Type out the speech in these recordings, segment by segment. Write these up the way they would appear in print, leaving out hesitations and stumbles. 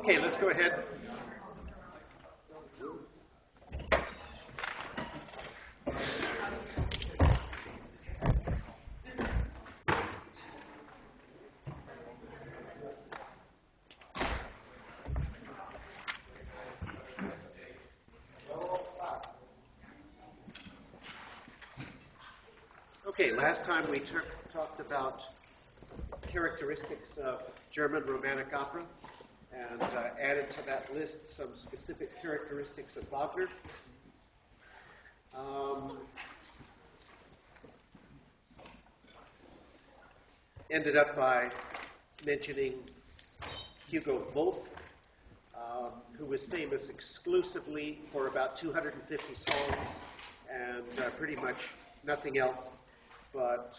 Okay, let's go ahead. Okay, last time we talked about characteristics of German Romantic opera and added to that list some specific characteristics of Wagner. Ended up by mentioning Hugo Wolf, who was famous exclusively for about 250 songs and pretty much nothing else, but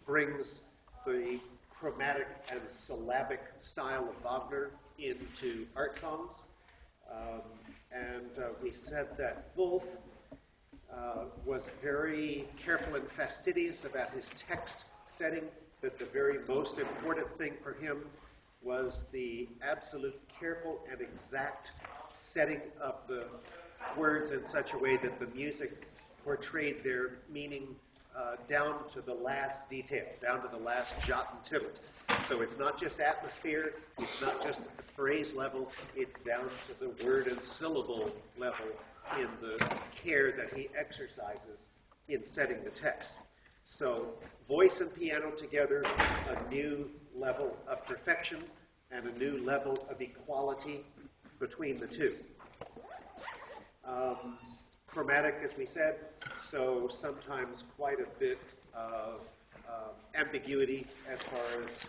brings the chromatic and syllabic style of Wagner into art songs. We said that Wolf was very careful and fastidious about his text setting, that the very most important thing for him was the absolute careful and exact setting of the words in such a way that the music portrayed their meaning down to the last detail, down to the last jot and tittle. So it's not just atmosphere, it's not just at the phrase level, it's down to the word and syllable level in the care that he exercises in setting the text. So voice and piano together, a new level of perfection and a new level of equality between the two. Chromatic, as we said, so sometimes quite a bit of ambiguity as far as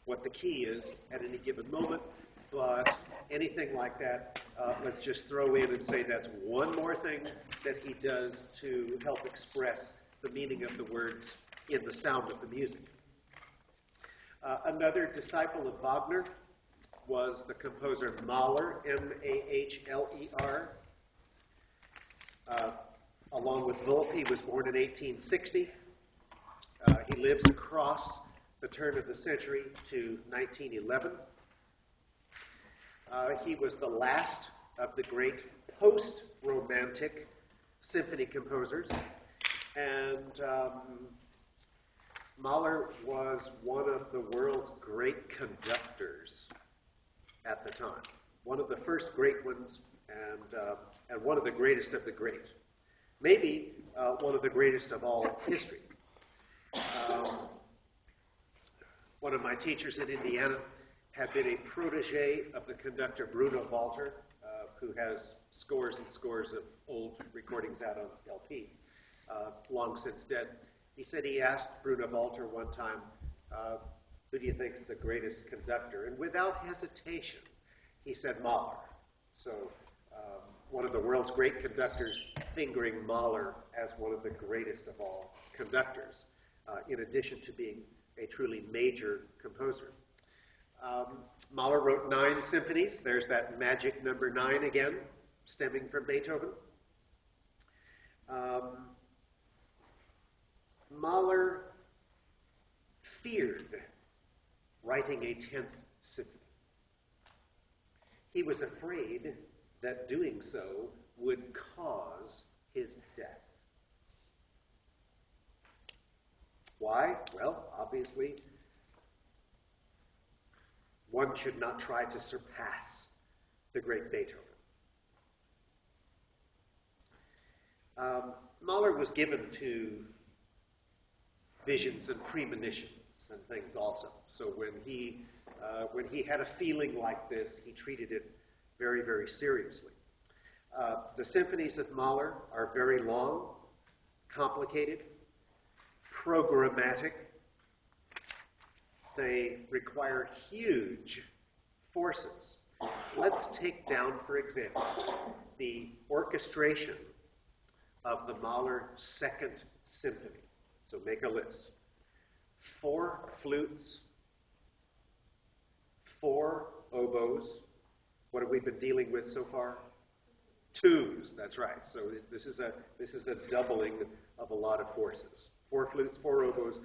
what the key is at any given moment, but anything like that, let's just throw in and say that's one more thing that he does to help express the meaning of the words in the sound of the music. Another disciple of Wagner was the composer Mahler, M-A-H-L-E-R. Along with Wolf, he was born in 1860. He lives across the turn of the century to 1911. He was the last of the great post-Romantic symphony composers, and Mahler was one of the world's great conductors at the time. One of the first great ones, and one of the greatest of the great. Maybe one of the greatest of all history. One of my teachers in Indiana had been a protege of the conductor Bruno Walter, who has scores and scores of old recordings out on LP, long since dead. He said he asked Bruno Walter one time, who do you think is the greatest conductor? And without hesitation, he said Mahler. So one of the world's great conductors fingering Mahler as one of the greatest of all conductors, in addition to being a truly major composer. Mahler wrote 9 symphonies. There's that magic number 9 again, stemming from Beethoven. Mahler feared writing a 10th symphony. He was afraid that doing so would cause his death. Why? Well, obviously, one should not try to surpass the great Beethoven. Mahler was given to visions and premonitions and things also. So when he had a feeling like this, he treated it very, very seriously. The symphonies of Mahler are very long, complicated, programmatic. They require huge forces. Let's take down, for example, the orchestration of the Mahler Second Symphony. So make a list. 4 flutes, 4 oboes. What have we been dealing with so far? 2s, that's right. So this is a doubling of a lot of forces. 4 flutes, 4 oboes,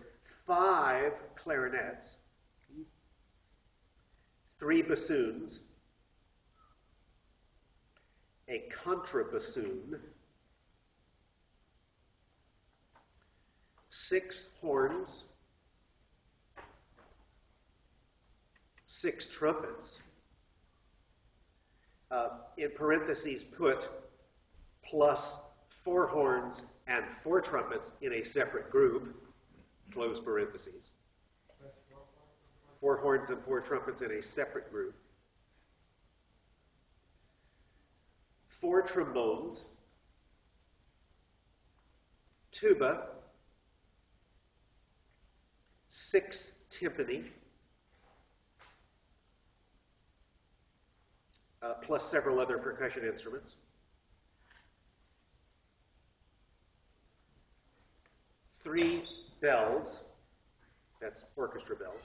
5 clarinets, 3 bassoons, a contrabassoon, 6 horns, 6 trumpets, in parentheses put plus 4 horns and 4 trumpets in a separate group, close parentheses. 4 horns and 4 trumpets in a separate group. 4 trombones, tuba, 6 timpani, plus several other percussion instruments. 3 bells, that's orchestra bells.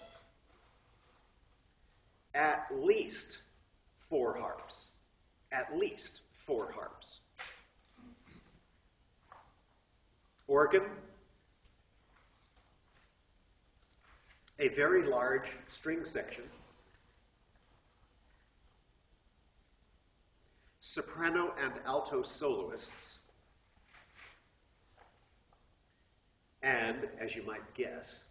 At least 4 harps. At least 4 harps. Organ, a very large string section. Soprano and alto soloists. And, as you might guess,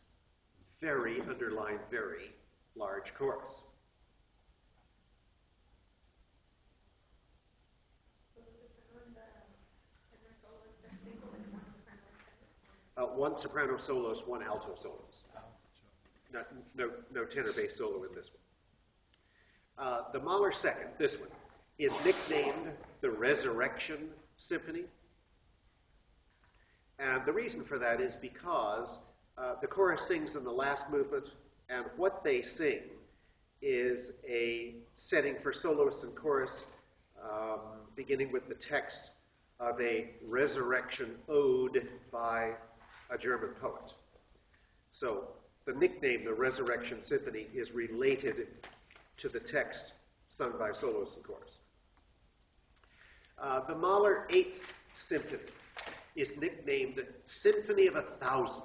very, underline very, large chorus. One soprano soloist, 1 alto soloist. No tenor bass solo in this one. The Mahler second, this one, is nicknamed the Resurrection Symphony. And the reason for that is because the chorus sings in the last movement, and what they sing is a setting for soloists and chorus, beginning with the text of a resurrection ode by a German poet. So the nickname, the Resurrection Symphony, is related to the text sung by soloists and chorus. The Mahler 8th Symphony is nicknamed Symphony of 1,000.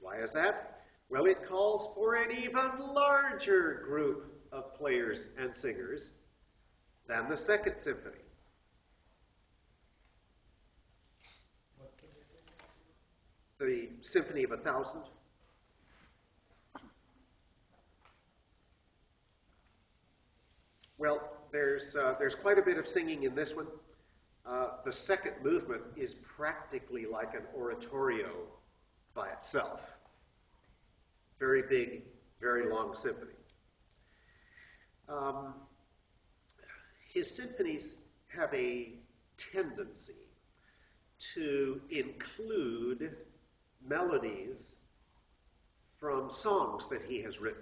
Why is that? Well, it calls for an even larger group of players and singers than the Second Symphony. The Symphony of 1,000. Well, there's quite a bit of singing in this one. The second movement is practically like an oratorio by itself. Very big, very long symphony. His symphonies have a tendency to include melodies from songs that he has written.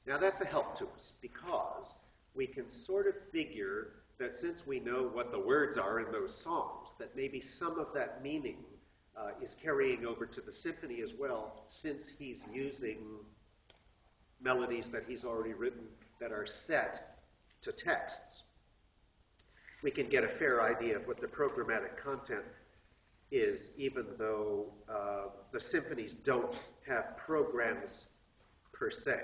Now that's a help to us because we can sort of figure that since we know what the words are in those songs, that maybe some of that meaning is carrying over to the symphony as well, since he's using melodies that he's already written that are set to texts. We can get a fair idea of what the programmatic content is, even though the symphonies don't have programs per se.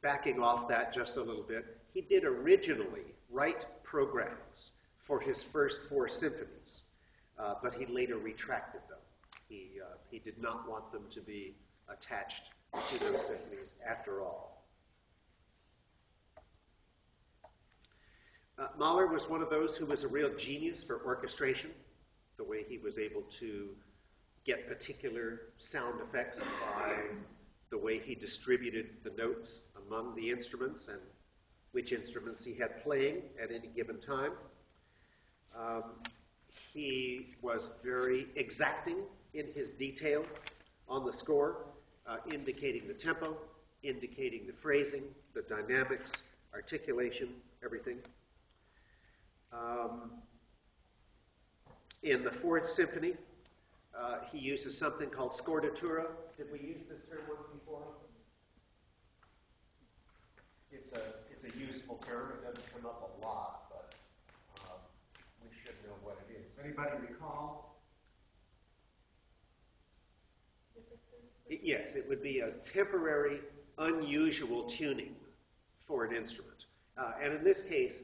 Backing off that just a little bit, he did originally write programs for his first 4 symphonies, but he later retracted them. He did not want them to be attached to those symphonies after all. Mahler was one of those who was a real genius for orchestration, the way he was able to get particular sound effects by the way he distributed the notes among the instruments and which instruments he had playing at any given time. He was very exacting in his detail on the score, indicating the tempo, indicating the phrasing, the dynamics, articulation, everything. In the 4th Symphony, he uses something called scordatura. Did we use this term once before? It's a useful term. It doesn't come up a lot, but we should know what it is. Anybody recall? Yes, it would be a temporary, unusual tuning for an instrument. And in this case,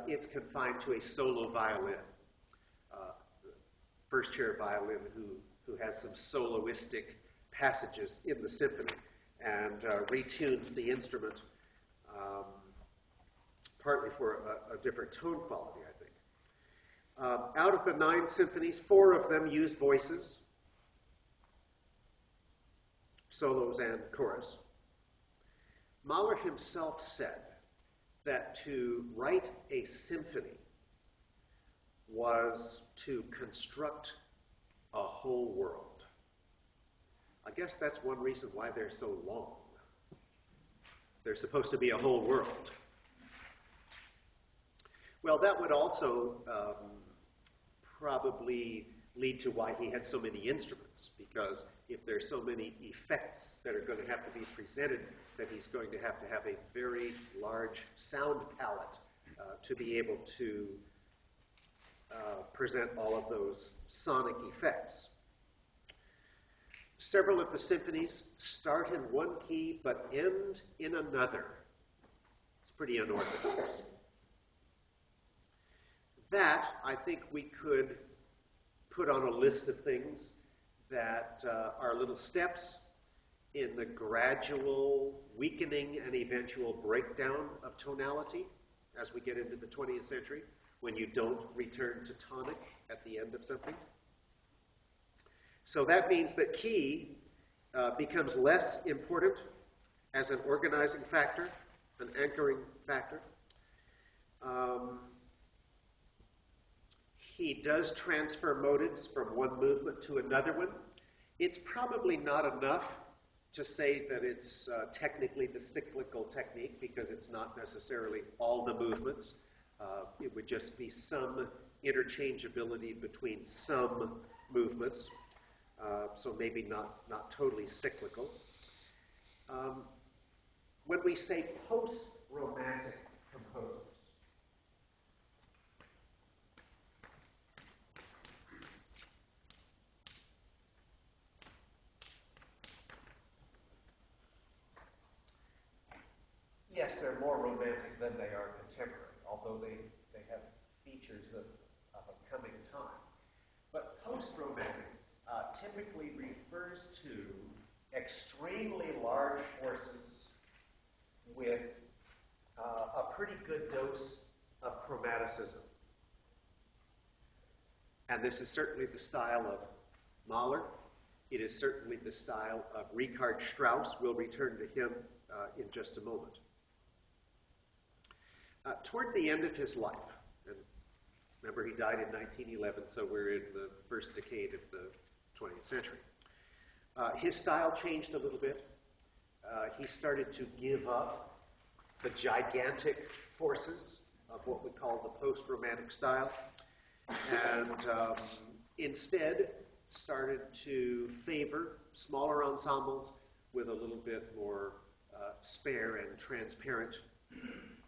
it's confined to a solo violin. First chair violin who has some soloistic passages in the symphony and retunes the instrument partly for a different tone quality, I think. Out of the 9 symphonies, 4 of them use voices, solos and chorus. Mahler himself said that to write a symphony was to construct a whole world. I guess that's one reason why they're so long. They're supposed to be a whole world. Well, that would also probably lead to why he had so many instruments, because if there's so many effects that are going to have to be presented, that he's going to have a very large sound palette to be able to present all of those sonic effects. Several of the symphonies start in one key but end in another. It's pretty unorthodox. That, I think we could put on a list of things that are little steps in the gradual weakening and eventual breakdown of tonality as we get into the 20th century, when you don't return to tonic at the end of something. So that means that key becomes less important as an organizing factor, an anchoring factor. He does transfer motives from one movement to another one. It's probably not enough to say that it's technically the cyclical technique, because it's not necessarily all the movements. It would just be some interchangeability between some movements, so maybe not totally cyclical. When we say post-romantic composers, yes, they're more romantic than they are contemporary, although they have features of a coming time. But post-romantic typically refers to extremely large forces with a pretty good dose of chromaticism. And this is certainly the style of Mahler. It is certainly the style of Richard Strauss. We'll return to him in just a moment. Toward the end of his life, and remember he died in 1911, so we're in the first decade of the 20th century, his style changed a little bit. He started to give up the gigantic forces of what we call the post-romantic style, and instead started to favor smaller ensembles with a little bit more spare and transparent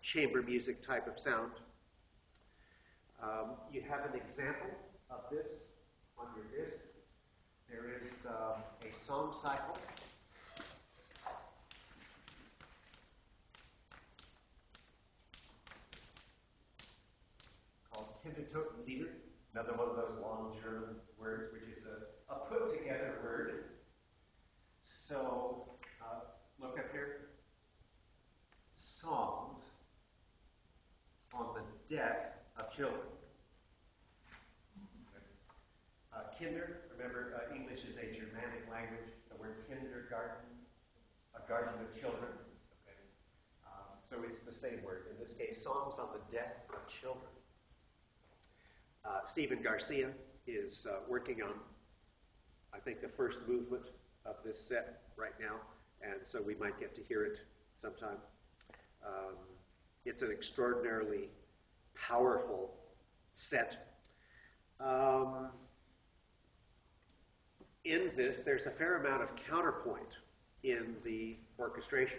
chamber music type of sound. You have an example of this on your disc. There is a song cycle called Kindertotenlieder, another one of those long German words, which is a put-together word. So look up here. Songs on the death of children. Kinder, remember, English is a Germanic language. The word kindergarten, a garden of children. Okay. So it's the same word. In this case, songs on the death of children. Stephen Garcia is working on, I think, the first movement of this set right now, and so we might get to hear it sometime. It's an extraordinarily powerful set. In this, there's a fair amount of counterpoint in the orchestration.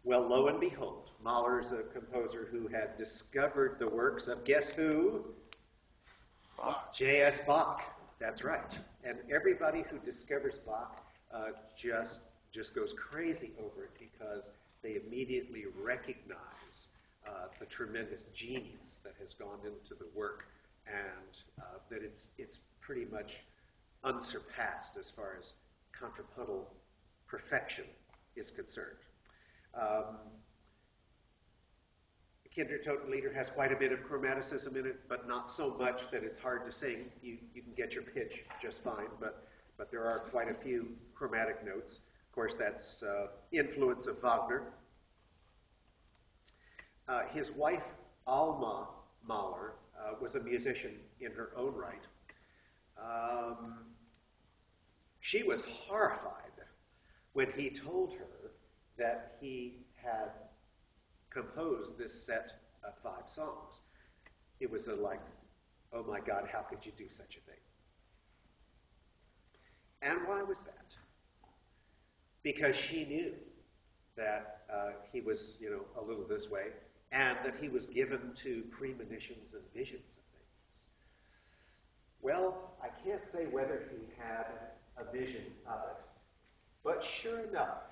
Well, lo and behold, Mahler's a composer who had discovered the works of, guess who? Bach. J.S. Bach. That's right. And everybody who discovers Bach just goes crazy over it because they immediately recognize the tremendous genius that has gone into the work, and that it's pretty much unsurpassed as far as contrapuntal perfection is concerned. Kindred Totenlieder has quite a bit of chromaticism in it, but not so much that it's hard to sing. You can get your pitch just fine, but there are quite a few chromatic notes. Of course, that's influence of Wagner. His wife, Alma Mahler, was a musician in her own right. She was horrified when he told her that he had composed this set of 5 songs. It was like, oh my God, how could you do such a thing? And why was that? Because she knew that he was, a little this way, and that he was given to premonitions and visions of things. Well, I can't say whether he had a vision of it, but sure enough,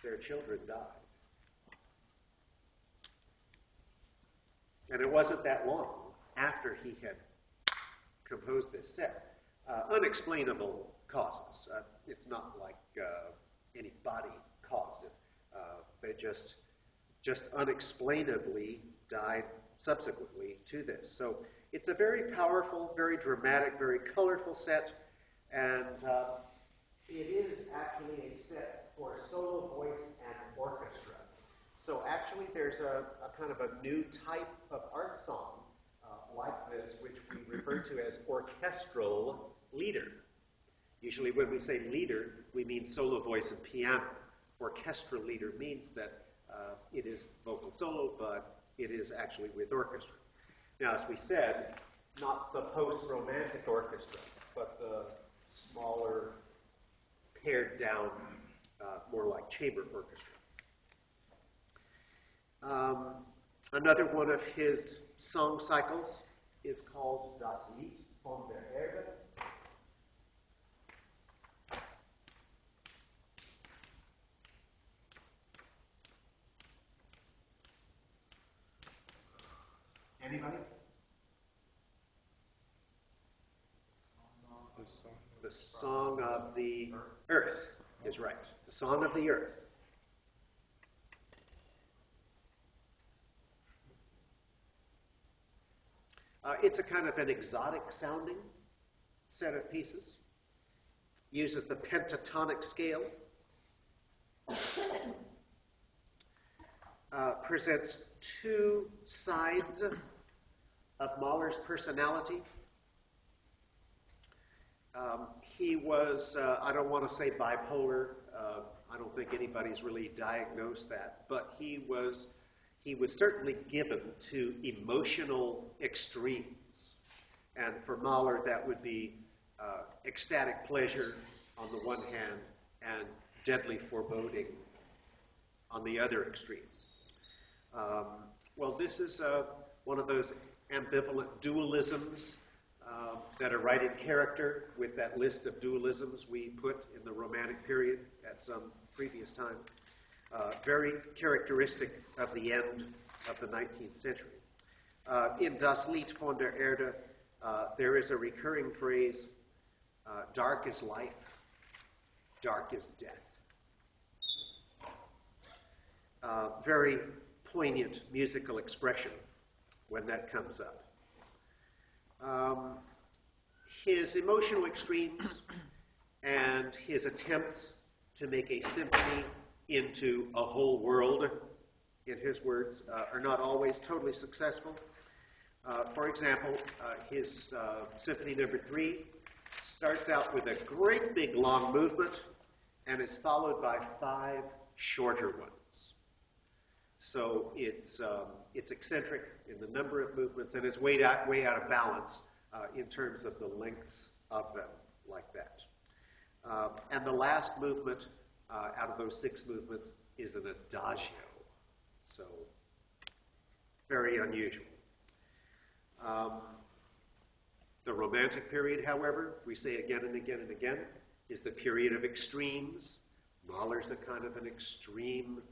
their children died. And it wasn't that long after he had composed this set. Unexplainable causes. It's not like anybody caused it. They just unexplainably died subsequently to this. So it's a very powerful, very dramatic, very colorful set, and it is actually a set for solo voice and orchestra. So actually there's a kind of a new type of art song like this, which we refer to as orchestral lieder. Usually when we say lieder, we mean solo voice and piano. Orchestral lieder means that it is vocal solo, but it is actually with orchestra. Now, as we said, not the post-romantic orchestra, but the smaller, pared down, more like chamber orchestra. Another one of his song cycles is called Das Lied von der Erde. Anybody? The Song of the Earth is right. The Song of the Earth. It's a kind of an exotic sounding set of pieces. Uses the pentatonic scale. Presents 2 sides of Mahler's personality. He was, I don't want to say bipolar. I don't think anybody's really diagnosed that, but he was certainly given to emotional extremes. And for Mahler, that would be ecstatic pleasure on the one hand and deadly foreboding on the other extreme. Well, this is one of those ambivalent dualisms that are right in character with that list of dualisms we put in the Romantic period at some previous time. Very characteristic of the end of the 19th century. In Das Lied von der Erde, there is a recurring phrase, dark is life, dark is death. Very poignant musical expression when that comes up. His emotional extremes and his attempts to make a symphony into a whole world, in his words, are not always totally successful. For example, his Symphony No. 3 starts out with a great big long movement and is followed by 5 shorter ones. So it's eccentric in the number of movements, and it's way out of balance in terms of the lengths of them, like that. And the last movement out of those 6 movements is an adagio, so very unusual. The Romantic period, however, we say again and again and again, is the period of extremes. Mahler's a kind of an extreme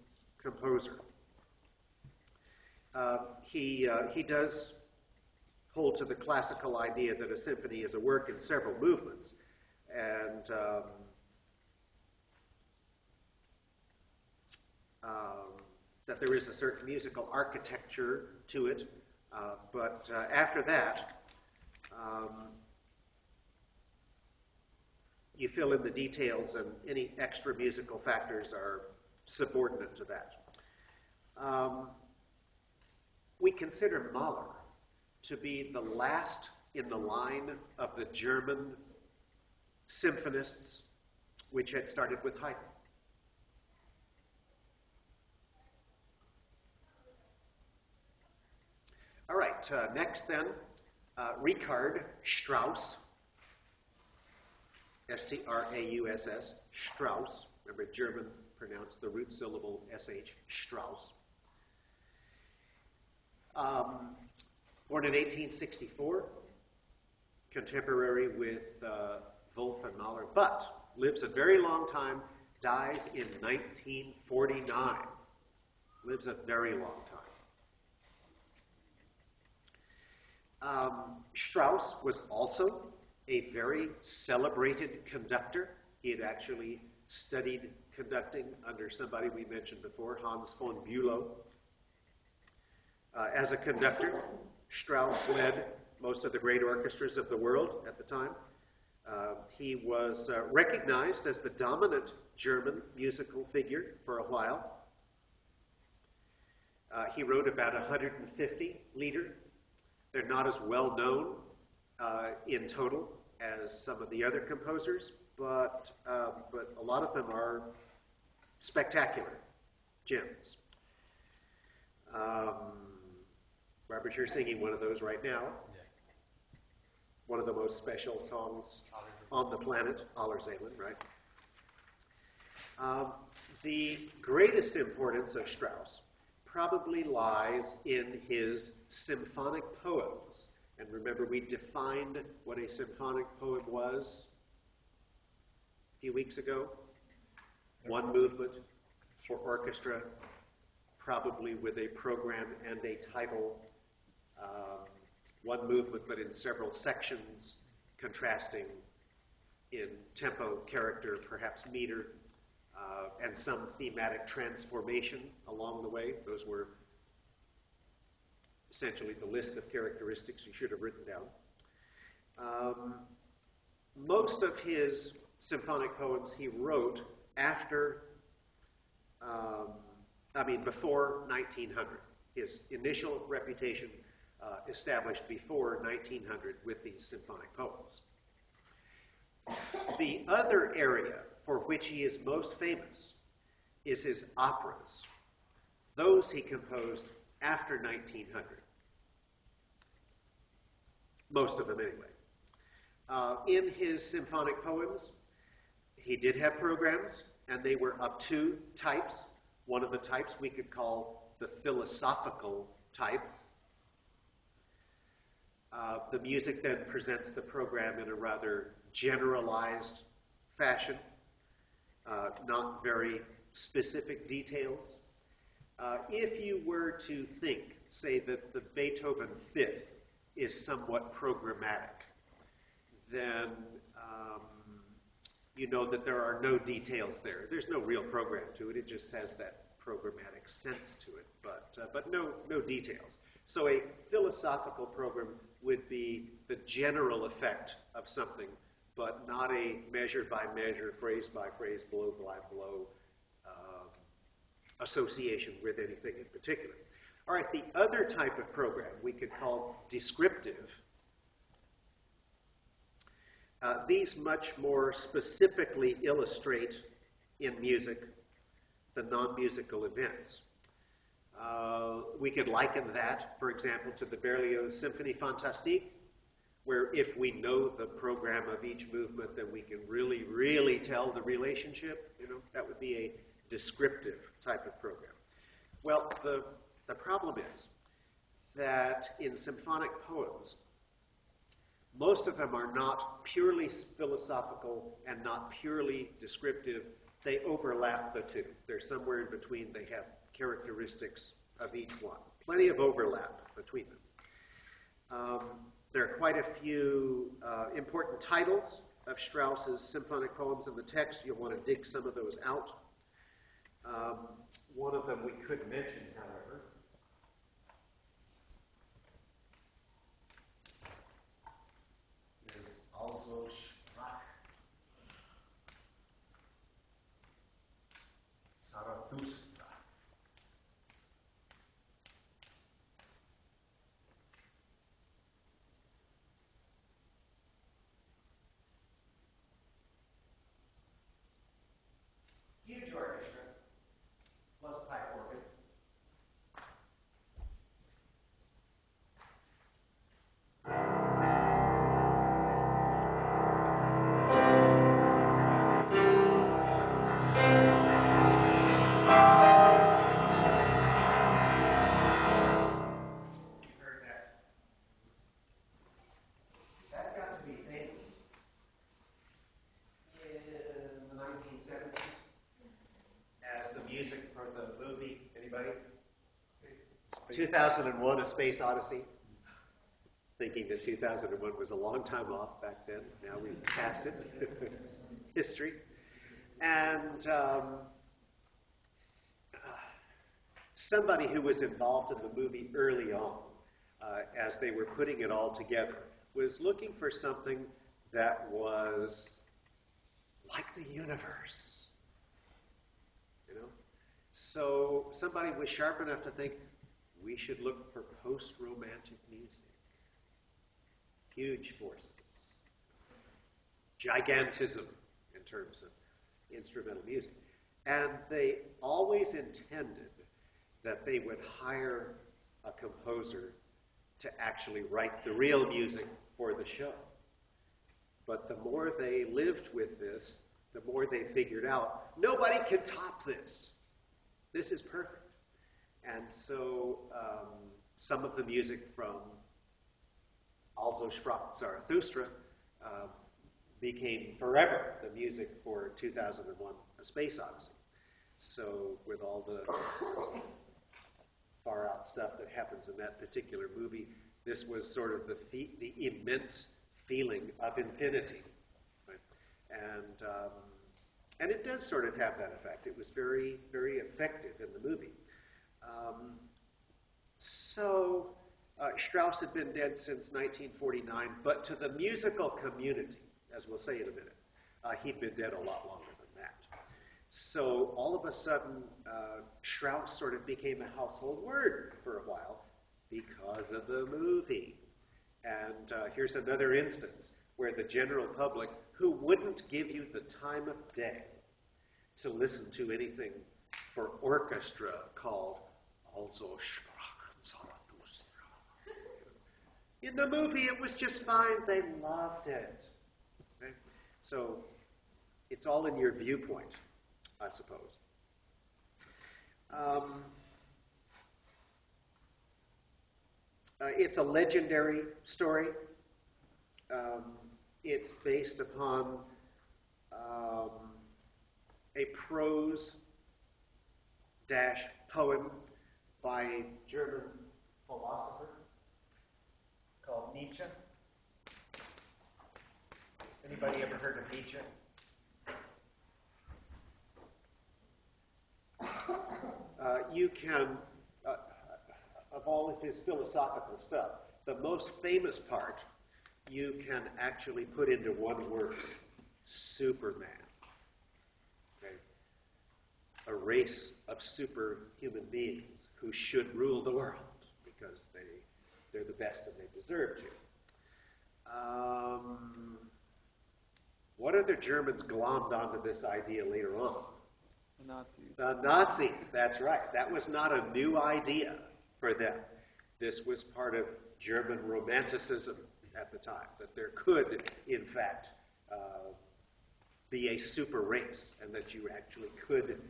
composer. He does hold to the classical idea that a symphony is a work in several movements, and that there is a certain musical architecture to it, but after that, you fill in the details, and any extra musical factors are subordinate to that. We consider Mahler to be the last in the line of the German symphonists, which had started with Haydn. All right, next then, Richard Strauss, S-T-R-A-U-S-S, Strauss. Remember, German pronounced the root syllable S-H, Strauss. Born in 1864, contemporary with Wolf and Mahler, but lives a very long time, dies in 1949. Lives a very long time. Strauss was also a very celebrated conductor. He had actually studied conducting under somebody we mentioned before, Hans von Bülow. As a conductor, Strauss led most of the great orchestras of the world at the time. He was recognized as the dominant German musical figure for a while. He wrote about 150 lieder. They're not as well known in total as some of the other composers, but a lot of them are spectacular gems. Robert, you're singing one of those right now. Yeah. One of the most special songs on the planet, Allerseelen, right? The greatest importance of Strauss probably lies in his symphonic poems. And remember, we defined what a symphonic poem was a few weeks ago. One movement for orchestra, probably with a program and a title. One movement, but in several sections, contrasting in tempo, character, perhaps meter, and some thematic transformation along the way. Those were essentially the list of characteristics you should have written down. Most of his symphonic poems he wrote before 1900. His initial reputation established before 1900 with these symphonic poems. The other area for which he is most famous is his operas. Those he composed after 1900. Most of them anyway. In his symphonic poems, he did have programs, and they were of two types. One of the types we could call the philosophical type. The music then presents the program in a rather generalized fashion, not very specific details. If you were to think, say, that the Beethoven Fifth is somewhat programmatic, then you know that there are no details there. There's no real program to it. It just has that programmatic sense to it, but no details. So a philosophical program would be the general effect of something, but not a measure by measure, phrase by phrase, blow by blow association with anything in particular. All right, the other type of program we could call descriptive. These much more specifically illustrate in music the non-musical events. We could liken that, for example, to the Berlioz Symphonie Fantastique, where if we know the program of each movement, then we can really, really tell the relationship. You know, that would be a descriptive type of program. Well, the problem is that in symphonic poems, Most of them are not purely philosophical and not purely descriptive. They overlap the two. They're somewhere in between. They have characteristics of each one. Plenty of overlap between them. There are quite a few important titles of Strauss's symphonic poems in the text. You'll want to dig some of those out. One of them we could mention, however, is also Sprach Zarathustra. Huge orchestra, plus pipe organ. That got to be famous in the 1970s as the music for the movie. Anybody? 2001: A Space Odyssey. Thinking that 2001 was a long time off back then. Now we've passed it. It's history. And somebody who was involved in the movie early on, as they were putting it all together, was looking for something that was like the universe. You know? So somebody was sharp enough to think, we should look for post-romantic music. Huge forces. Gigantism in terms of instrumental music. And they always intended that they would hire a composer to actually write the real music for the show. But the more they lived with this, the more they figured out, nobody can top this. This is perfect. And so some of the music from Also Sprach Zarathustra became forever the music for 2001: A Space Odyssey. So with all the far out stuff that happens in that particular movie, this was sort of the immense feeling of infinity. Right? And it does sort of have that effect. It was very, very effective in the movie. Strauss had been dead since 1949, but to the musical community, as we'll say in a minute, he'd been dead a lot longer than that. So all of a sudden, Strauss sort of became a household word for a while because of the movie. And here's another instance where the general public, who wouldn't give you the time of day to listen to anything for orchestra called Also Sprach Zarathustra. In the movie, it was just fine. They loved it. Okay? So it's all in your viewpoint, I suppose. It's a legendary story. It's based upon a prose poem by a German philosopher called Nietzsche. Anybody ever heard of Nietzsche? You can, of all of his philosophical stuff, the most famous part you can actually put into one word: Superman. Okay? A race of superhuman beings who should rule the world because they're the best and they deserve to. What other Germans glommed onto this idea later on? The Nazis. The Nazis, that's right. That was not a new idea for them. This was part of German romanticism at the time, that there could, in fact, be a super race and that you actually could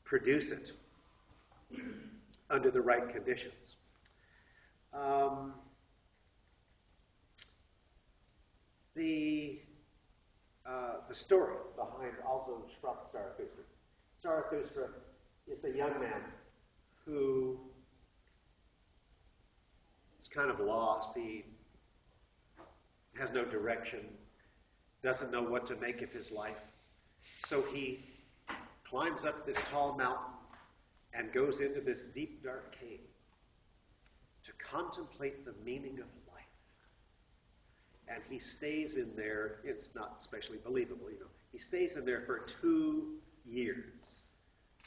produce it under the right conditions. the story behind also Sprach Zarathustra. Zarathustra is a young man who is kind of lost. He has no direction, doesn't know what to make of his life. So he climbs up this tall mountain and goes into this deep, dark cave to contemplate the meaning of life. And he stays in there. It's not especially believable, you know. He stays in there for 2 years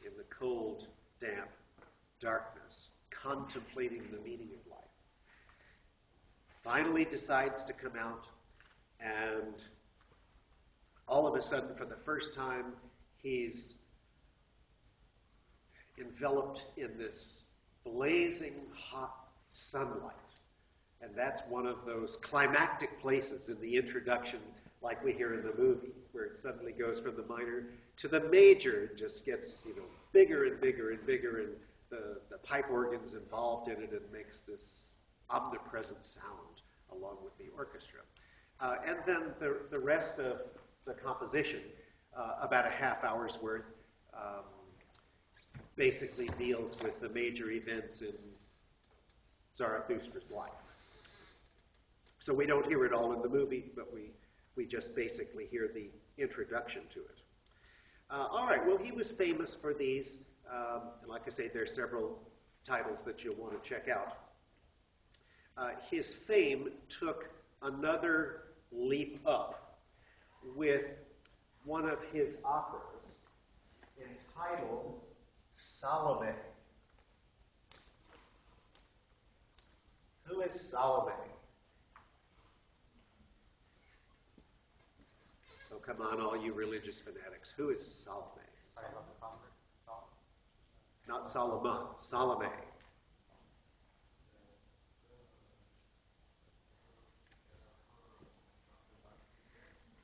in the cold, damp darkness, contemplating the meaning of life. Finally decides to come out, and all of a sudden, for the first time, he's enveloped in this blazing hot sunlight. And that's one of those climactic places in the introduction, like we hear in the movie, where it suddenly goes from the minor to the major. It just gets, you know, bigger and bigger and bigger, and the pipe organ's involved in it and makes this omnipresent sound along with the orchestra. And then the rest of the composition, about a half hour's worth, basically deals with the major events in Zarathustra's life. So we don't hear it all in the movie, but we just basically hear the introduction to it. All right, well, he was famous for these. And like I say, there are several titles that you'll want to check out. His fame took another leap up with one of his operas entitled Salome. Who is Salome? Oh, come on, all you religious fanatics. Who is Salome? Not Solomon, Salome.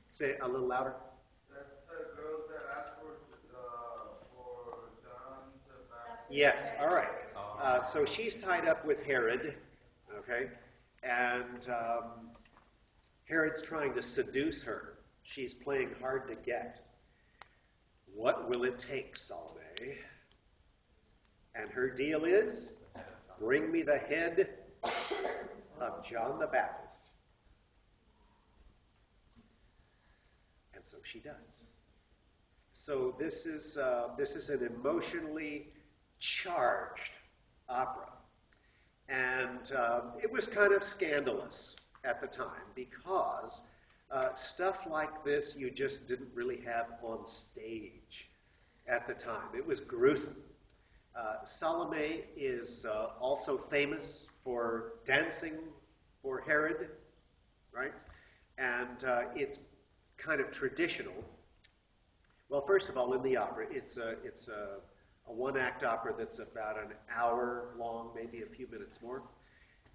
Say it a little louder. That's the girl that asked for John the Baptist. Yes, all right. So she's tied up with Herod, okay? And Herod's trying to seduce her. She's playing hard to get. What will it take, Salome? And her deal is, bring me the head of John the Baptist. And so she does. So this is an emotionally charged opera. And it was kind of scandalous at the time because stuff like this you just didn't really have on stage at the time. It was gruesome. Salome is also famous for dancing for Herod, right? And it's kind of traditional. Well, first of all, in the opera, it's a one-act opera that's about an hour long, maybe a few minutes more.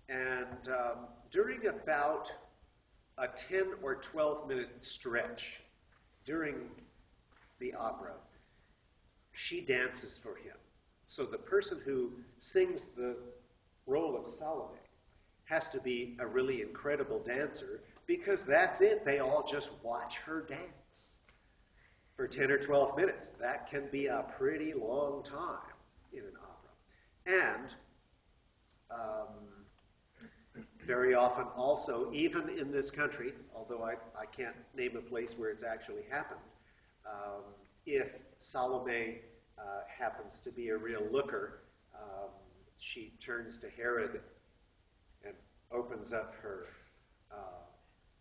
And during about a 10 or 12-minute stretch during the opera, she dances for him. So the person who sings the role of Salome has to be a really incredible dancer because that's it. They all just watch her dance for 10 or 12 minutes. That can be a pretty long time in an opera. And very often also, even in this country, although I can't name a place where it's actually happened, if Salome happens to be a real looker, she turns to Herod and opens up her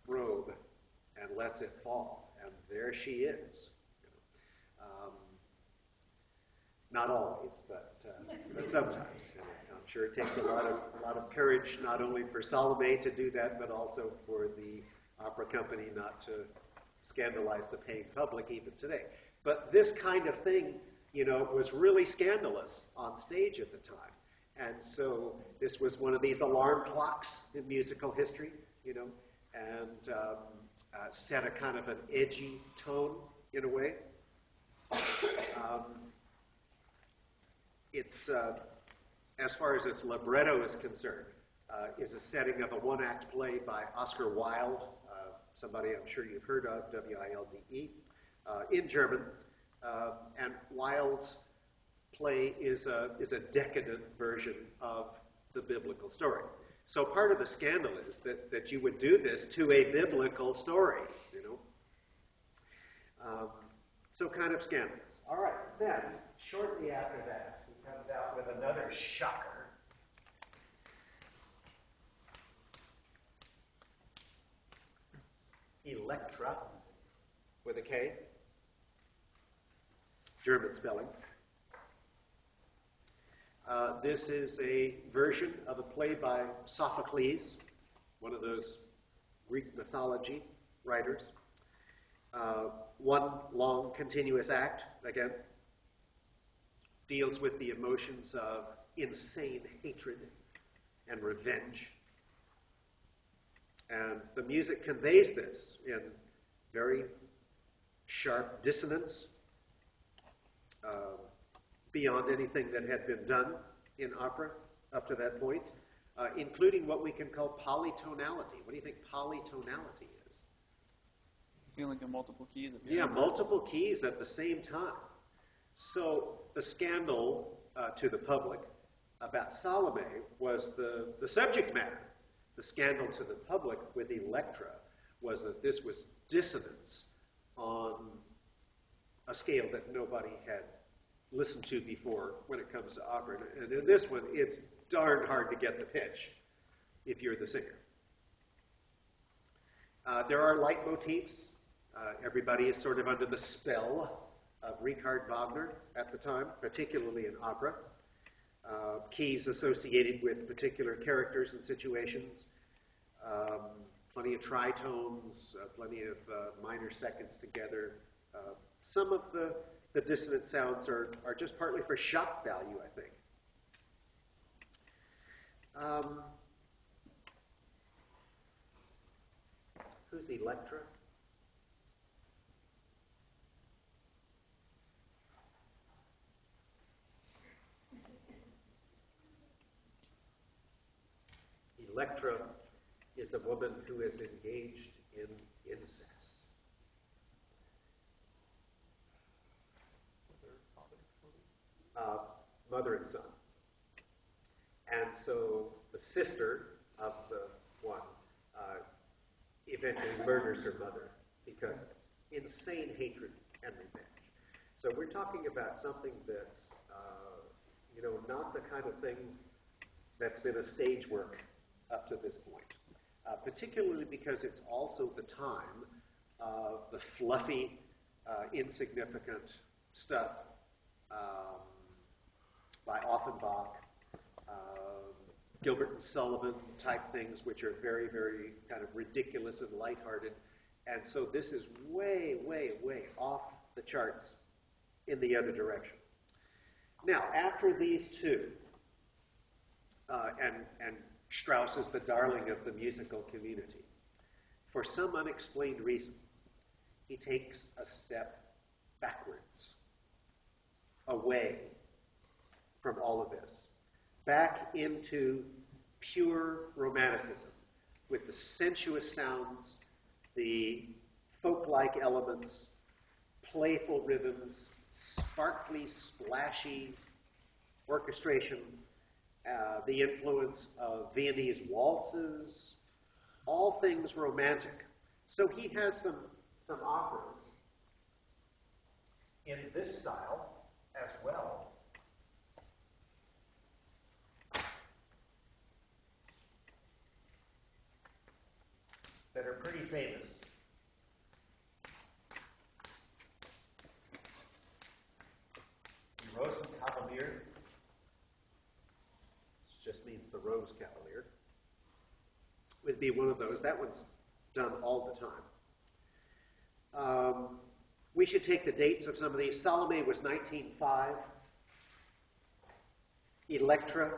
robe and lets it fall. And there she is. Not always, but sometimes. I'm sure it takes a lot of courage, not only for Salome to do that, but also for the opera company not to scandalize the paying public even today. But this kind of thing, you know, was really scandalous on stage at the time. And so this was one of these alarm clocks in musical history, you know, and set a kind of an edgy tone in a way. It's, as far as its libretto is concerned, is a setting of a one-act play by Oscar Wilde, somebody I'm sure you've heard of, Wilde, in German. And Wilde's play is a decadent version of the biblical story. So part of the scandal is that you would do this to a biblical story, you know. So kind of scandalous. All right, then, shortly after that, he comes out with another shocker. Electra, with a K, German spelling. This is a version of a play by Sophocles, one of those Greek mythology writers. One long continuous act, again, deals with the emotions of insane hatred and revenge. And the music conveys this in very sharp dissonance, beyond anything that had been done in opera up to that point, including what we can call polytonality. What do you think polytonality is? Feeling in multiple keys. Yeah, multiple keys at the same time. So the scandal to the public about Salome was the subject matter. The scandal to the public with Electra was that this was dissonance on a scale that nobody had listened to before when it comes to opera. And in this one, it's darn hard to get the pitch if you're the singer. There are leitmotifs. Everybody is sort of under the spell of Richard Wagner at the time, particularly in opera. Keys associated with particular characters and situations. Plenty of tritones, plenty of minor seconds together. Some of the dissonant sounds are just partly for shock value, I think. Who's Electra? Electra is a woman who is engaged in incest. Mother and son. And so the sister of the one eventually murders her mother because of insane hatred and revenge. So we're talking about something that's, not the kind of thing that's been a stage work up to this point. Particularly because it's also the time of the fluffy, insignificant stuff by Offenbach, Gilbert and Sullivan type things, which are very, very kind of ridiculous and lighthearted. And so this is way, way, way off the charts in the other direction. Now, after these two, and Strauss is the darling of the musical community, for some unexplained reason, he takes a step backwards, away from all of this, back into pure romanticism, with the sensuous sounds, the folk-like elements, playful rhythms, sparkly, splashy orchestration, the influence of Viennese waltzes, all things romantic. So he has some operas in this style as well. That are pretty famous. The Rosenkavalier, which just means the Rose Cavalier, would be one of those. That one's done all the time. We should take the dates of some of these. Salome was 1905. Electra,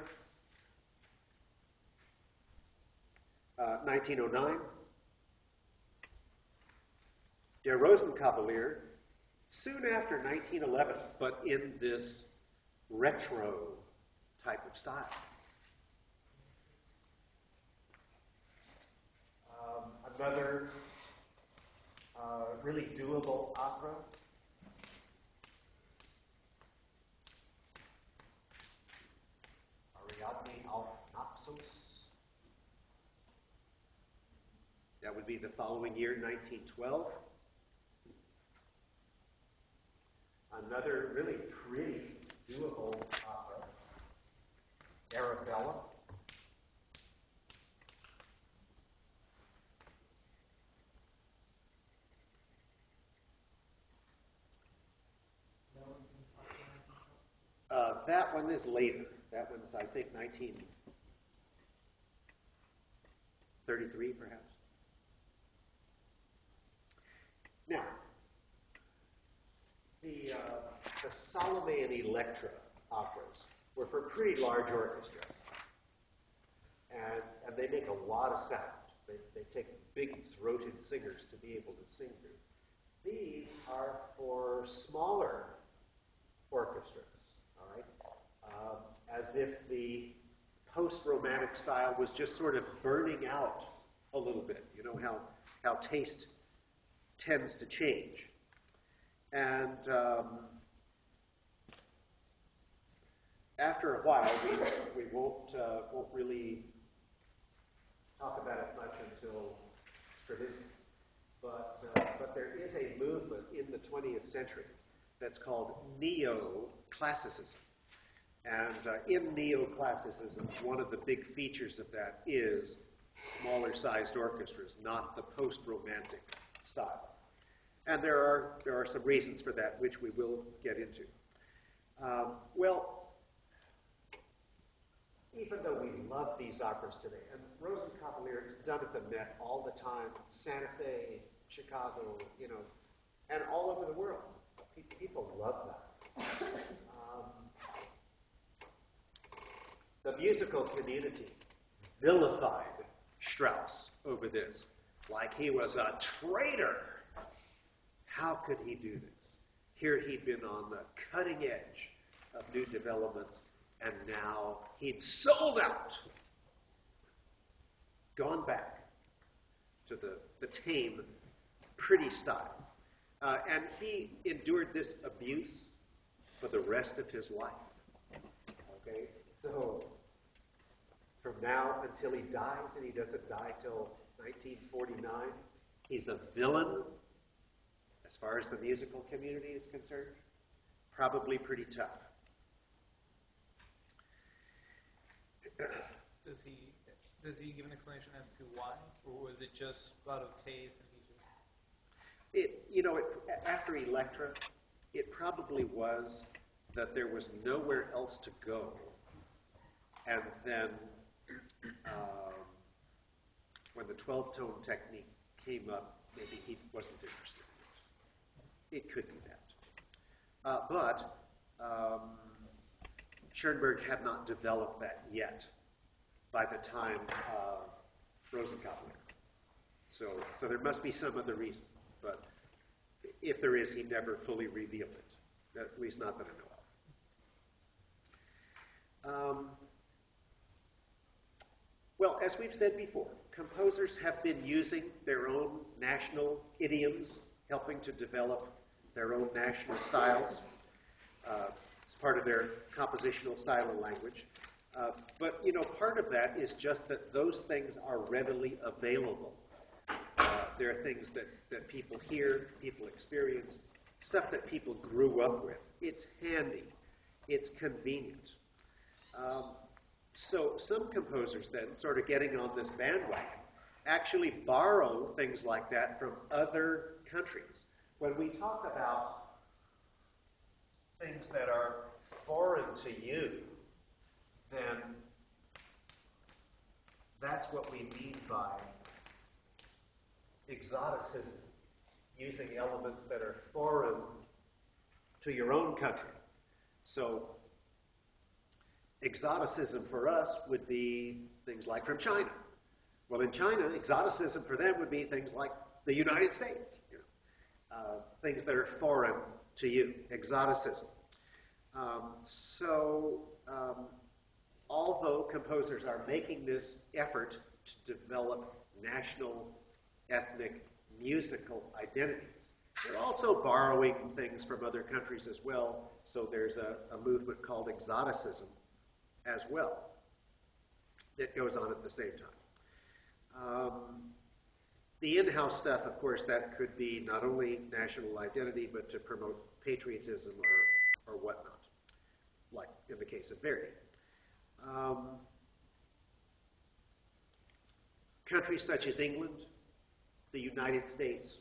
1909. Der Rosenkavalier, soon after 1911, but in this retro type of style. Another really doable opera. Ariadne auf Naxos. That would be the following year, 1912. Another really pretty, doable opera, Arabella. That one is later. That one's, I think, 1933, perhaps. Now, the Salome and Electra operas were for pretty large orchestra, and they make a lot of sound. They take big-throated singers to be able to sing through. These are for smaller orchestras, all right? As if the post-romantic style was just sort of burning out a little bit. You know how taste tends to change. And after a while, we won't really talk about it much until Stravinsky. But there is a movement in the 20th century that's called neoclassicism. And in neoclassicism, one of the big features of that is smaller sized orchestras, not the post-romantic style. And there are some reasons for that, which we will get into. Well, even though we love these operas today, and Rosenkavalier is done at the Met all the time, Santa Fe, Chicago, you know, and all over the world. People love that. The musical community vilified Strauss over this, like he was a traitor. How could he do this? Here he'd been on the cutting edge of new developments, and now he'd sold out, gone back to the tame, pretty style. And he endured this abuse for the rest of his life. Okay? So, from now until he dies, and he doesn't die till 1949, he's a villain as far as the musical community is concerned. Probably pretty tough. Does he give an explanation as to why, or was it just out of taste and he just? After Electra, it probably was that there was nowhere else to go, and then when the 12-tone technique came up, maybe he wasn't interested in it. It could be that, but Schoenberg had not developed that yet by the time Rosenkavalier. So there must be some other reason, but if there is, he never fully revealed it, at least not that I know of. Well, as we've said before, composers have been using their own national idioms, helping to develop their own national styles. It's part of their compositional style and language. But part of that is just that those things are readily available. There are things that people hear, people experience, stuff that people grew up with. It's handy. It's convenient. So some composers then, sort of getting on this bandwagon, actually borrow things like that from other countries. When we talk about things that are foreign to you, then that's what we mean by exoticism, using elements that are foreign to your own country. So exoticism for us would be things like from China. Well, in China, exoticism for them would be things like the United States, things that are foreign to you, exoticism. Although composers are making this effort to develop national, ethnic, musical identities, They're also borrowing things from other countries as well, so there's a movement called exoticism as well that goes on at the same time. The in-house stuff, of course, that could be not only national identity, but to promote patriotism or whatnot, like in the case of Verdi. Countries such as England, the United States,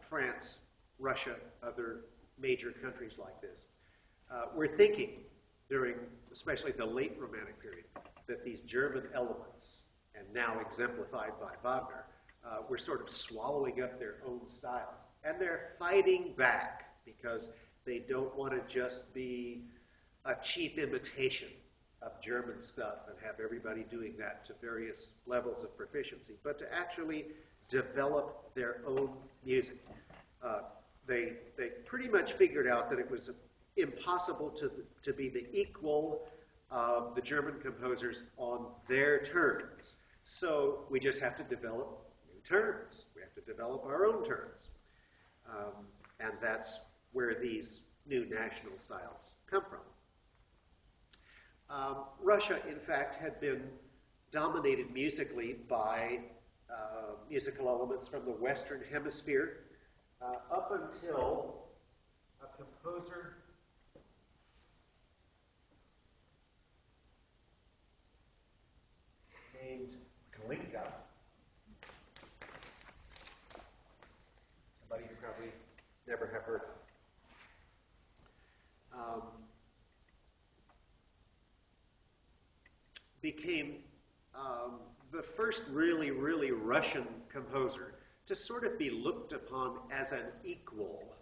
France, Russia, other major countries like this, were thinking during especially the late Romantic period that these German elements, and now exemplified by Wagner, were sort of swallowing up their own styles. And they're fighting back because they don't want to just be a cheap imitation of German stuff and have everybody doing that to various levels of proficiency, but to actually develop their own music. They pretty much figured out that it was impossible to be the equal of the German composers on their terms. So we just have to develop new terms. We have to develop our own terms. And that's where these new national styles come from. Russia, in fact, had been dominated musically by musical elements from the Western Hemisphere up until a composer named Glinka. Somebody you probably never have heard of. Became the first really, really Russian composer to sort of be looked upon as an equal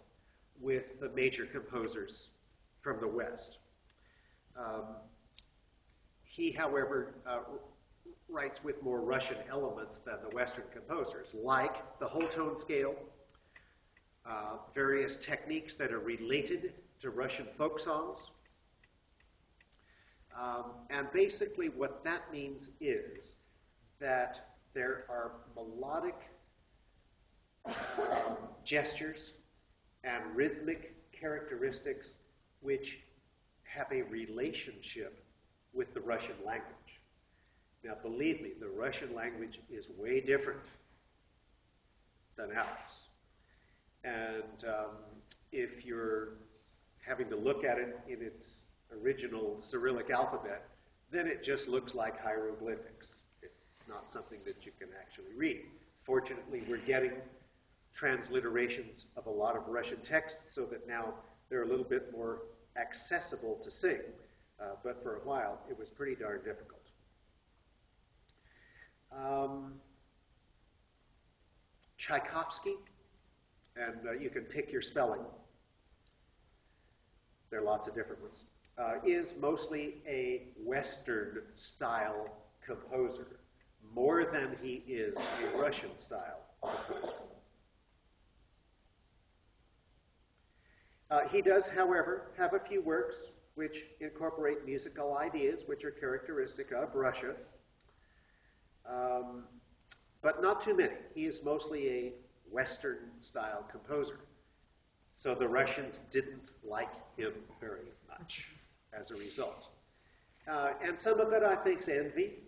with the major composers from the West. He, however, writes with more Russian elements than the Western composers, like the whole tone scale, various techniques that are related to Russian folk songs. And basically what that means is that there are melodic gestures and rhythmic characteristics which have a relationship with the Russian language. Now, believe me, the Russian language is way different than ours. And if you're having to look at it in its original Cyrillic alphabet, then it just looks like hieroglyphics. It's not something that you can actually read. Fortunately, we're getting transliterations of a lot of Russian texts so that now they're a little bit more accessible to sing. But for a while, it was pretty darn difficult. Tchaikovsky, and you can pick your spelling. There are lots of different ones. Is mostly a Western-style composer, more than he is a Russian-style composer. He does, however, have a few works which incorporate musical ideas which are characteristic of Russia, but not too many. He is mostly a Western-style composer. So the Russians didn't like him very much as a result. And some of it, I think, is envy,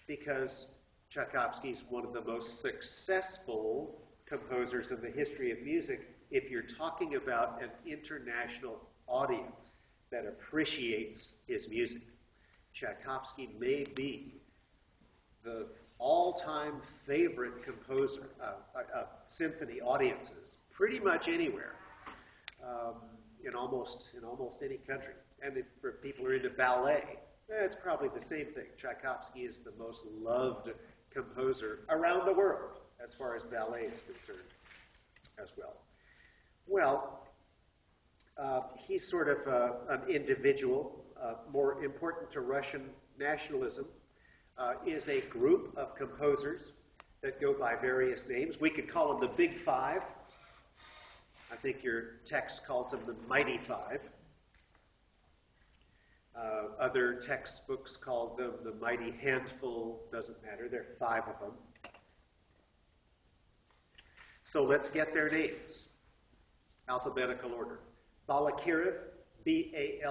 because Tchaikovsky's one of the most successful composers in the history of music if you're talking about an international audience that appreciates his music. Tchaikovsky may be the all-time favorite composer of symphony audiences pretty much anywhere, in almost any country. And for people who are into ballet, it's probably the same thing. Tchaikovsky is the most loved composer around the world as far as ballet is concerned as well. Well, he's sort of an individual. More important to Russian nationalism is a group of composers that go by various names. We could call them the Big Five. I think your text calls them the Mighty Five. Other textbooks call them the Mighty Handful. Doesn't matter. There are five of them. So let's get their names. Alphabetical order. Balakirev, B-A-L-A-K-I-R-E-V.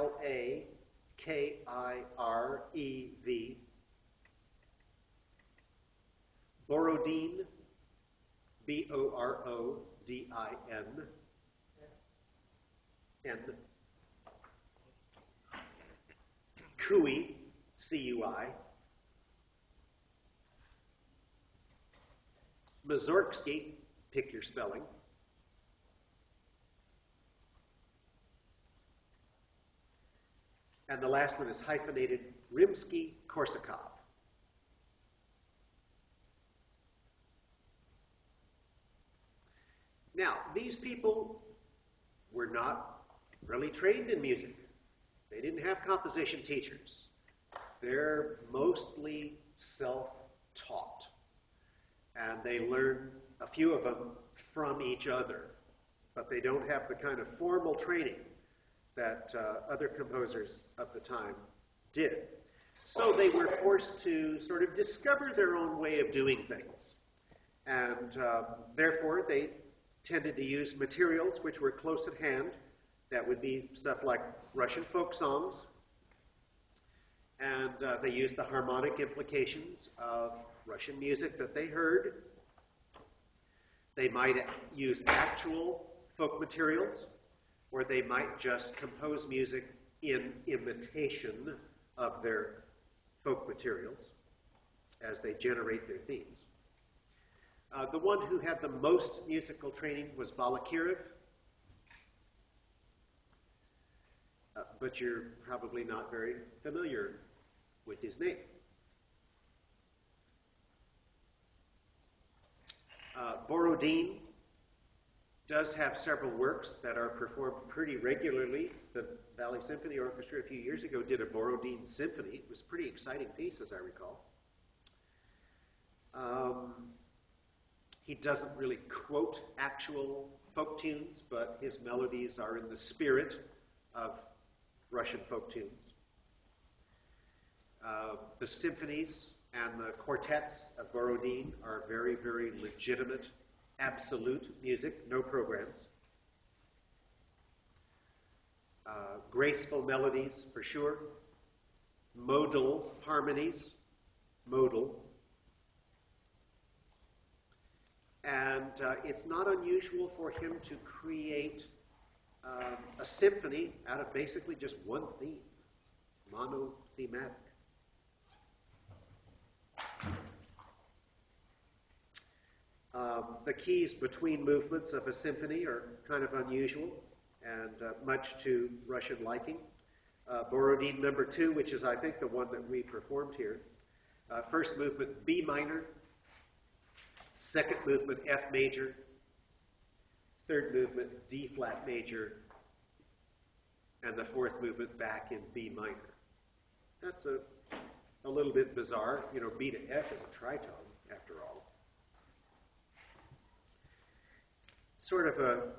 Borodin, B-O-R-O-D-I-N. N. Cui, C-U-I. Mussorgsky, pick your spelling. And the last one is hyphenated, Rimsky-Korsakov. Now, these people were not really trained in music. They didn't have composition teachers. They're mostly self-taught. And they learn, a few of them, from each other. But they don't have the kind of formal training that other composers of the time did. So they were forced to sort of discover their own way of doing things. And therefore, they tended to use materials which were close at hand. That would be stuff like Russian folk songs. And they used the harmonic implications of Russian music that they heard. They might use actual folk materials, or they might just compose music in imitation of their folk materials as they generate their themes. The one who had the most musical training was Balakirev, but you're probably not very familiar with his name. Borodin does have several works that are performed pretty regularly. The Valley Symphony Orchestra a few years ago did a Borodin symphony. It was a pretty exciting piece, as I recall. He doesn't really quote actual folk tunes, but his melodies are in the spirit of Russian folk tunes. The symphonies and the quartets of Borodin are very, very legitimate, absolute music, no programs. Graceful melodies, for sure. Modal harmonies, modal. And it's not unusual for him to create a symphony out of basically just one theme, monothematic. The keys between movements of a symphony are kind of unusual and much to Russian liking. Borodin number 2, which is I think the one that we performed here. First movement B minor, second movement F major, third movement D flat major, and the fourth movement back in B minor. That's a little bit bizarre. You know, B to F is a tritone, after all. Sort of a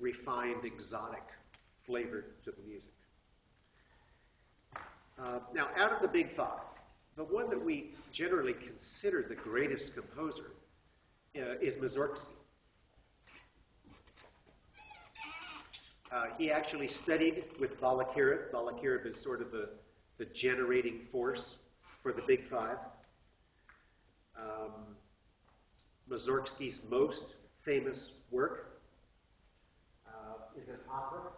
refined, exotic flavor to the music. Now, out of the big five, the one that we generally consider the greatest composer is Mussorgsky. He actually studied with Balakirev. Balakirev is sort of the generating force for the big five. Mussorgsky's most famous work is an opera.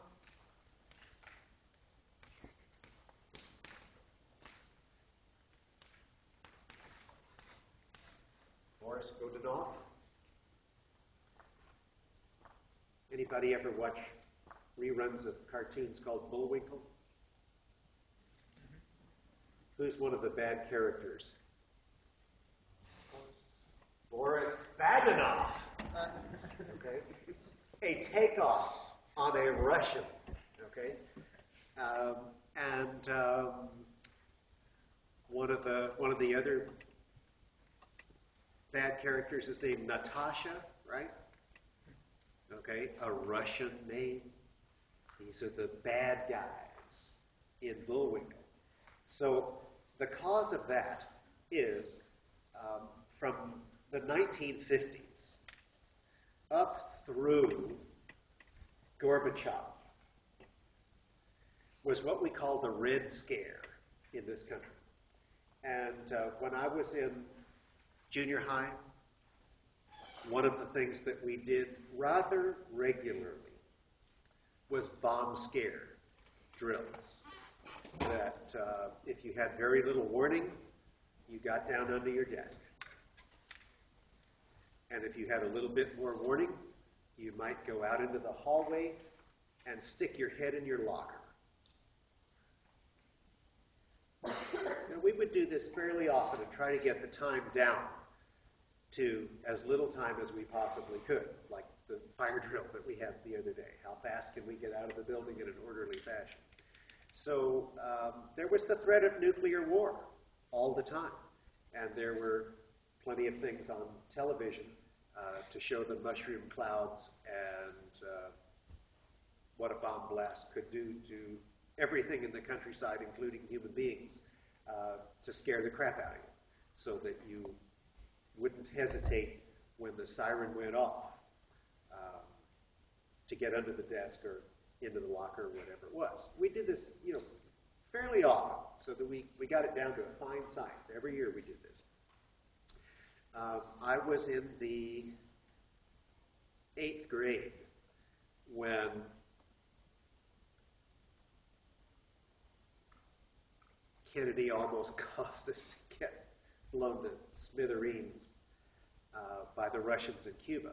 Boris Godunov. Anybody ever watch reruns of cartoons called Bullwinkle? Who's one of the bad characters? Boris Godunov. Okay, a takeoff on a Russian. Okay, one of the other bad characters is named Natasha, right? Okay, a Russian name. These are the bad guys in Bullwinkle. So the cause of that is from the 1950s. up through Gorbachev was what we call the Red Scare in this country. And when I was in junior high, one of the things that we did rather regularly was bomb scare drills. That if you had very little warning, you got down under your desk. And if you had a little bit more warning, you might go out into the hallway and stick your head in your locker. And we would do this fairly often and try to get the time down to as little time as we possibly could, like the fire drill that we had the other day. How fast can we get out of the building in an orderly fashion? So there was the threat of nuclear war all the time. And there were plenty of things on television to show the mushroom clouds and what a bomb blast could do to everything in the countryside, including human beings, to scare the crap out of you, so that you wouldn't hesitate when the siren went off to get under the desk or into the locker or whatever it was. We did this, fairly often, so that we got it down to a fine science. Every year we did this. I was in the 8th grade when Kennedy almost caused us to get blown to smithereens by the Russians in Cuba.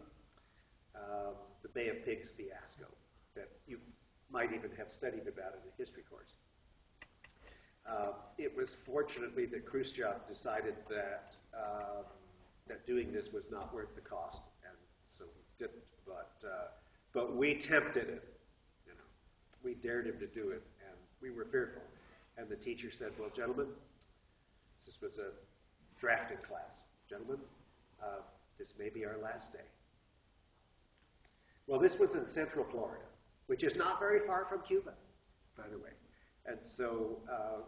The Bay of Pigs fiasco that you might even have studied about in a history course. It was fortunately that Khrushchev decided that that doing this was not worth the cost, and so he didn't. But we tempted him. We dared him to do it, and we were fearful. And the teacher said, "Well, gentlemen, this was a drafting class. Gentlemen, this may be our last day." Well, this was in Central Florida, which is not very far from Cuba, by the way. And so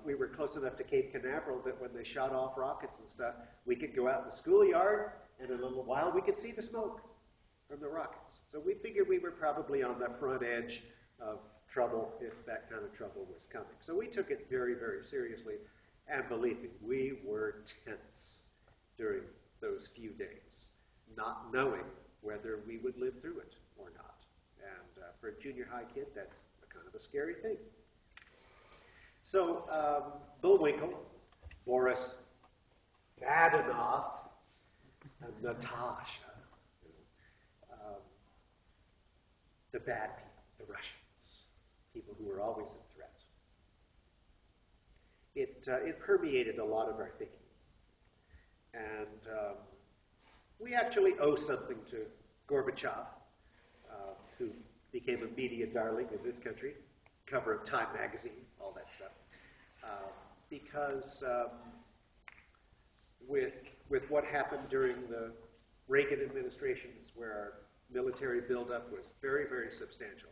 we were close enough to Cape Canaveral that when they shot off rockets and stuff, we could go out in the schoolyard, and in a little while we could see the smoke from the rockets. So we figured we were probably on the front edge of trouble if that kind of trouble was coming. So we took it very, very seriously. And believe me, we were tense during those few days, not knowing whether we would live through it or not. And for a junior high kid, that's kind of a scary thing. So Bullwinkle, Boris Badenoff, and Natasha, the bad people, the Russians, people who were always a threat. It permeated a lot of our thinking. And we actually owe something to Gorbachev, who became a media darling in this country, cover of Time magazine, all that stuff. Because with what happened during the Reagan administrations, where our military buildup was very, very substantial,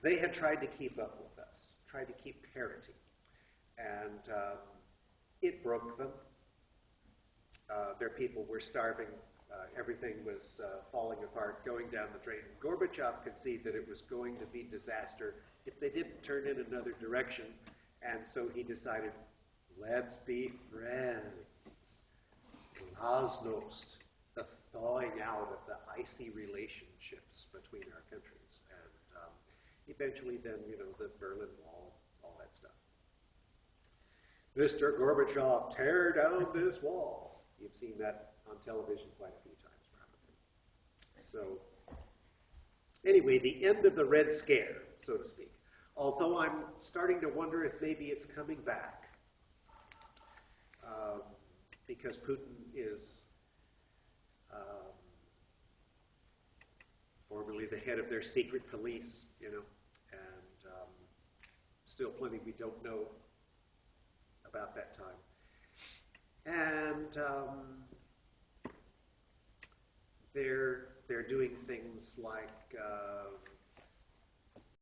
they had tried to keep up with us, tried to keep parity. And it broke them. Their people were starving. Everything was falling apart, going down the drain. Gorbachev could see that it was going to be disaster if they didn't turn in another direction. And so he decided, let's be friends. Glasnost, the thawing out of the icy relationships between our countries. And eventually then, the Berlin Wall, all that stuff. Mr. Gorbachev, tear down this wall. You've seen that on television quite a few times, probably. So, anyway, the end of the Red Scare, so to speak. Although I'm starting to wonder if maybe it's coming back. Because Putin is formerly the head of their secret police, and still plenty we don't know about that time. And they're doing things like